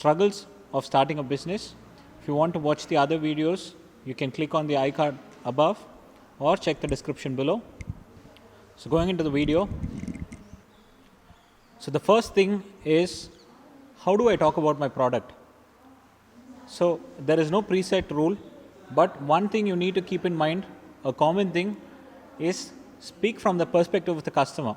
struggles of starting a business. If you want to watch the other videos, you can click on the icon above or check the description below. So going into the video. So the first thing is, how do I talk about my product? So there is no preset rule, but one thing you need to keep in mind, a common thing is speak from the perspective of the customer.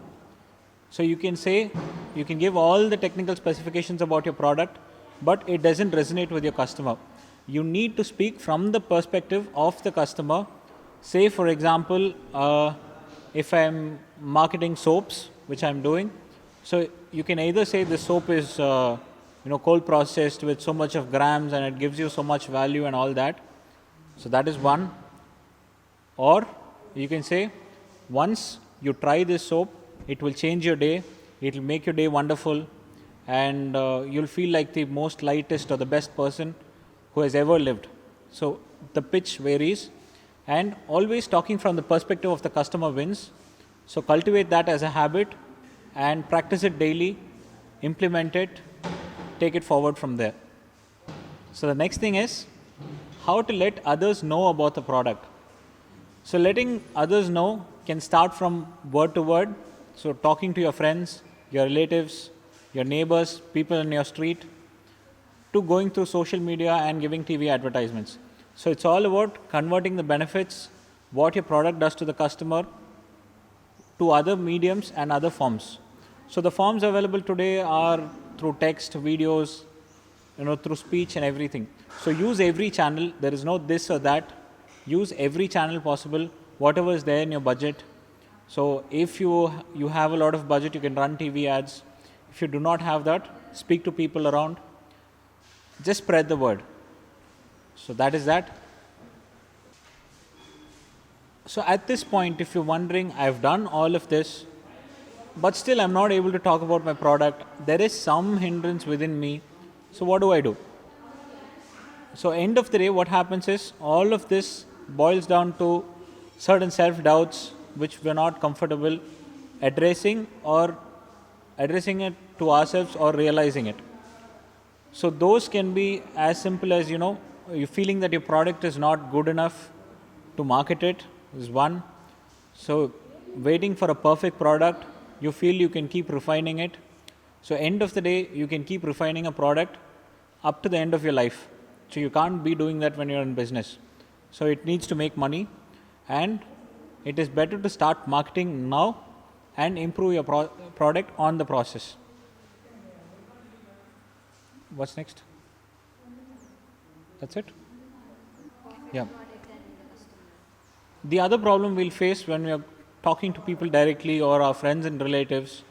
So you can say, you can give all the technical specifications about your product, but it doesn't resonate with your customer. You need to speak from the perspective of the customer. Say for example, if I'm marketing soaps, which I'm doing, so you can either say the soap is cold processed with so much of grams and it gives you so much value and all that. So that is one. Or you can say, once you try this soap, it will change your day, it will make your day wonderful, and you'll feel like the most lightest or the best person who has ever lived. So the pitch varies, and always talking from the perspective of the customer wins. So cultivate that as a habit and practice it daily, implement it, take it forward from there. So the next thing is how to let others know about the product. So letting others know can start from word to word. So talking to your friends, your relatives, your neighbors, people in your street, to going through social media and giving TV advertisements. So it's all about converting the benefits, what your product does to the customer, to other mediums and other forms. So the forms available today are through text, videos, through speech and everything. So use every channel. There is no this or that. Use every channel possible, whatever is there in your budget. So if you have a lot of budget, you can run TV ads. If you do not have that, speak to people around. Just spread the word. So that is that. So at this point, if you're wondering, I've done all of this, but still I'm not able to talk about my product, there is some hindrance within me. So what do I do? So end of the day, what happens is, all of this boils down to certain self-doubts which we're not comfortable addressing, or addressing it to ourselves or realizing it. So those can be as simple as, you're feeling that your product is not good enough to market it is one. So waiting for a perfect product, you feel you can keep refining it. So end of the day, you can keep refining a product up to the end of your life. So you can't be doing that when you're in business. So it needs to make money, and it is better to start marketing now and improve your product on the process. What's next? That's it? Yeah. The other problem we'll face when we are talking to people directly, or our friends and relatives,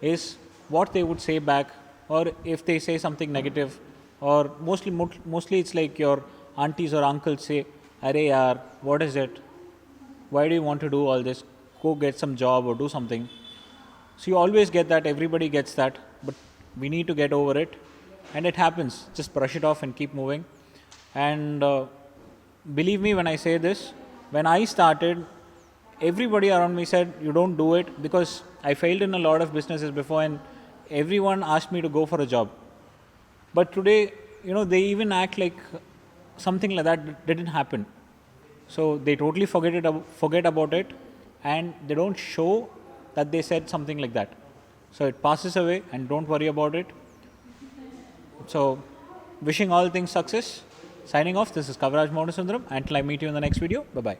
is what they would say back, or if they say something negative, or mostly it's like your aunties or uncles say, "Arey yaar, what is it? Why do you want to do all this? Go get some job or do something." So you always get that, everybody gets that, but we need to get over it. And it happens, just brush it off and keep moving. And believe me when I say this, when I started, everybody around me said, you don't do it, because I failed in a lot of businesses before and everyone asked me to go for a job. But today, they even act like something like that didn't happen. So they totally forget about it, and they don't show that they said something like that. So it passes away, and don't worry about it. So wishing all things success. Signing off, this is Kaviraj Mohansundaram. Until I meet you in the next video. Bye-bye.